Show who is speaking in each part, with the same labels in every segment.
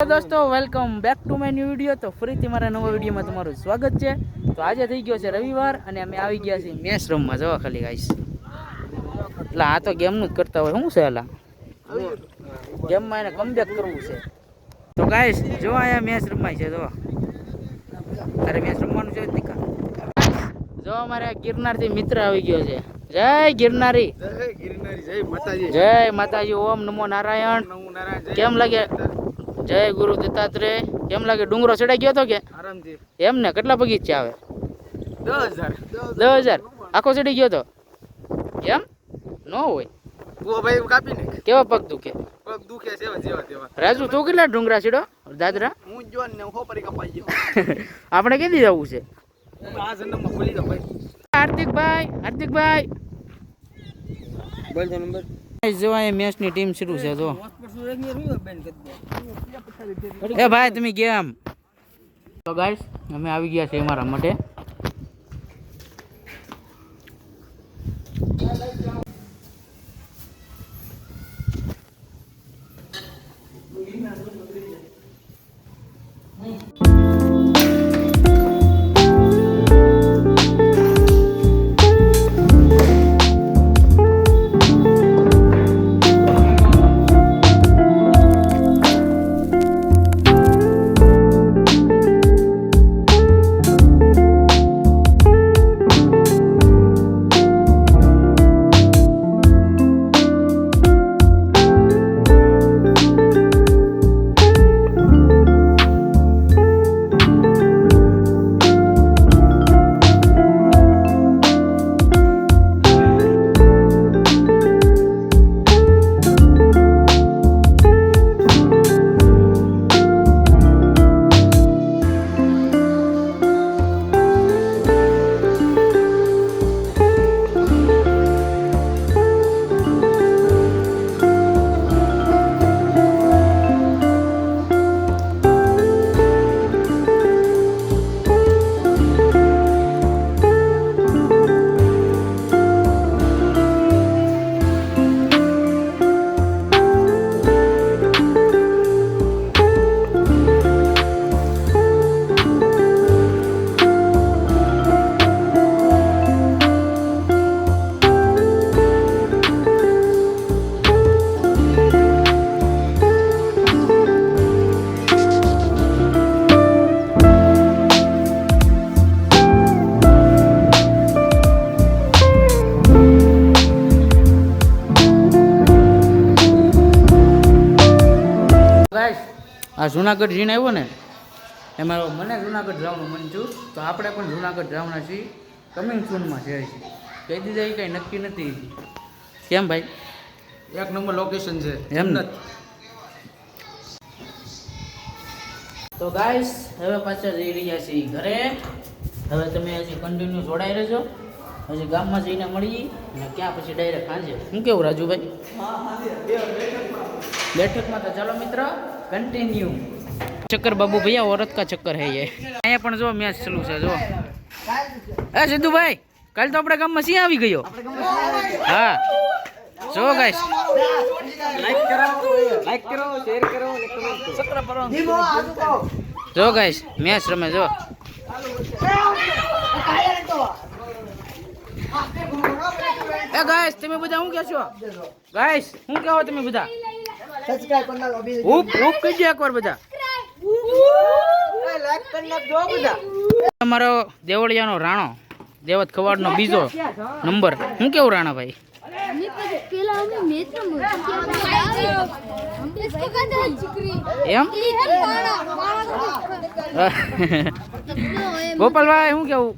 Speaker 1: દોસ્તો welcome back to my new video. તો ફરીથી મારા નવા વિડીયોમાં તમારું સ્વાગત છે. તો આજે થઈ ગયો છે રવિવાર અને અમે આવી ગયા છીએ મેચ રમવા. જવા ખાલી ગાઈસ, એટલે આ તો ગેમનું જ કરતા હોય. શું છે એલા ગેમમાં એને કમબેક કરવું છે. તો ગાઈસ જો અહીંયા મેચ રમાય છે. જો તારે મેચ રમવાનું છે દીકા. જો અમારે ગિરનારથી મિત્ર આવી ગયો છે. જય ગિરનારી, જય માતાજી, ઓમ નમો નારાયણ. કેમ લાગે? જય ગુરુ દત્તાત્રેય. કેમ લાગે? ડુંગરો ચડાઈ ગયો હતો કે એમ ને? કેટલા બગીચા આવે? 10,000 આખો ચડી ગયો હતો એમ? ન હોય કેવા પગ દુખે? રાજુ તું કેટલા ડુંગરા ચડ્યો દાદરા? આપણે કેદી જવું છે? હાર્દિકભાઈ જો અહીંયા મેચની ટીમ શરૂ છે. જો એ ભાઈ તમે કેમ? તો ગાઈસ અમે આવી ગયા છે અમારા માટે. આ જુનાગઢ જઈને આવ્યો ને એમાં મને જુનાગઢ જવાનું મન થયું. તો આપણે પણ જુનાગઢ જવાના છીએ. કમિંગ સૂનમાં છે. કહી દીધા એ કંઈ નક્કી નથી. કેમ ભાઈ?
Speaker 2: એક નંબર લોકેશન છે
Speaker 1: એમ ને? તો ગાઈસ હવે પાછા જઈ રહ્યા છીએ ઘરે. હવે તમે હજી કન્ટિન્યુ જોડાઈ રહેજો. હજી ગામમાં જઈને મળીએ અને ક્યાં પછી ડાયરેક્ટ સાંજે. શું કેવું રાજુભાઈ? બેઠકમાં. તો ચાલો મિત્ર कंटिन्यू. चक्कर बाबू भैया औरत का चक्कर है ये. અહીંયા પણ જો મેચ ચાલુ છે. જો એ સિદ્ધુભાઈ કાલ તો આપણે ગામમાં સિંહ આવી ગયો. હા જો ગાઈસ લાઈક કરો શેર કરો અને કમેન્ટ કરો. જો ગાઈસ મેચ રમે. જો એ ગાઈસ તમે બધા શું કહો છો? ગાઈસ શું કહો તમે બધા? સબસ્ક્રાઇબ કરી નાખો. ઉપ કરજો એકવાર બધા. લાઈક કરી નાખજો બધા. અમારો દેવળિયાનો રાણો દેવત ખવાડનો બીજો નંબર. હું કેવું રાણા ભાઈ? એમ ગોપાલભાઈ શું કેવું?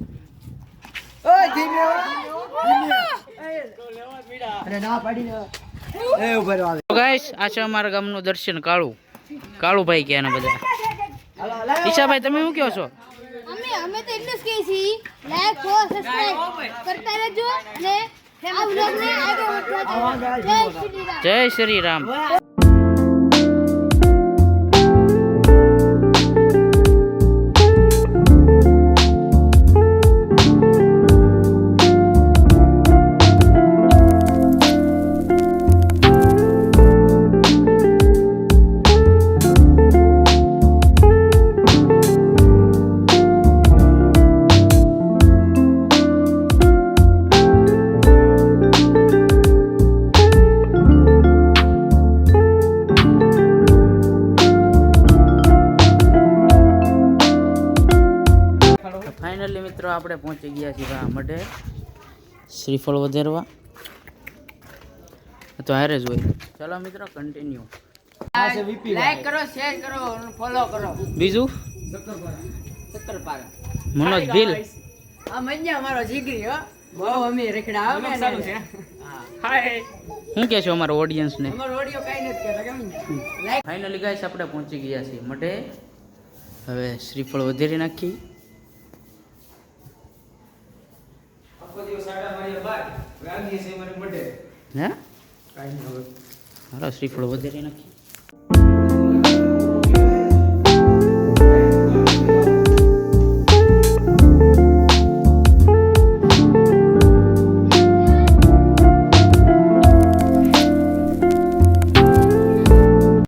Speaker 1: ગાઈસ આ છે અમારા ગામનું દર્શન. કાળુભાઈ કે એના બધા. ઈશાભાઈ તમે શું કહો છો?
Speaker 3: અમે તો એટલું જ કહીએ છીએ, લાઈક કો સબસ્ક્રાઇબ કરતા રહેજો ને આ વ્લોગને આગળ વધવા દો. જય શ્રી રામ.
Speaker 1: મિત્રો આપણે પહોંચી ગયા છીએ આ માટે શ્રીફળ વધારવા તો હારે જ હોય. ચાલો મિત્રો કન્ટિન્યુ.
Speaker 4: લાઈક કરો, શેર કરો અને ફોલો કરો.
Speaker 1: બીજું
Speaker 4: શક્કરપારા.
Speaker 1: મનોજ ભીલ.
Speaker 4: આ મન્યા અમારો જીગરી હો. બહુ અમે રેખડા આવે ને. હા. હાય.
Speaker 1: શું કહે છો અમારા ઓડિયન્સને?
Speaker 4: અમારો ઓડિયો કાઈ નથી કહેતા કેમ લાઈક
Speaker 1: ફાઇનલી ગાઈસ આપણે પહોંચી ગયા છીએ મઢે. હવે શ્રીફળ વધારી નાખી. હે હાલો શ્રીફળ વધારી નાખી.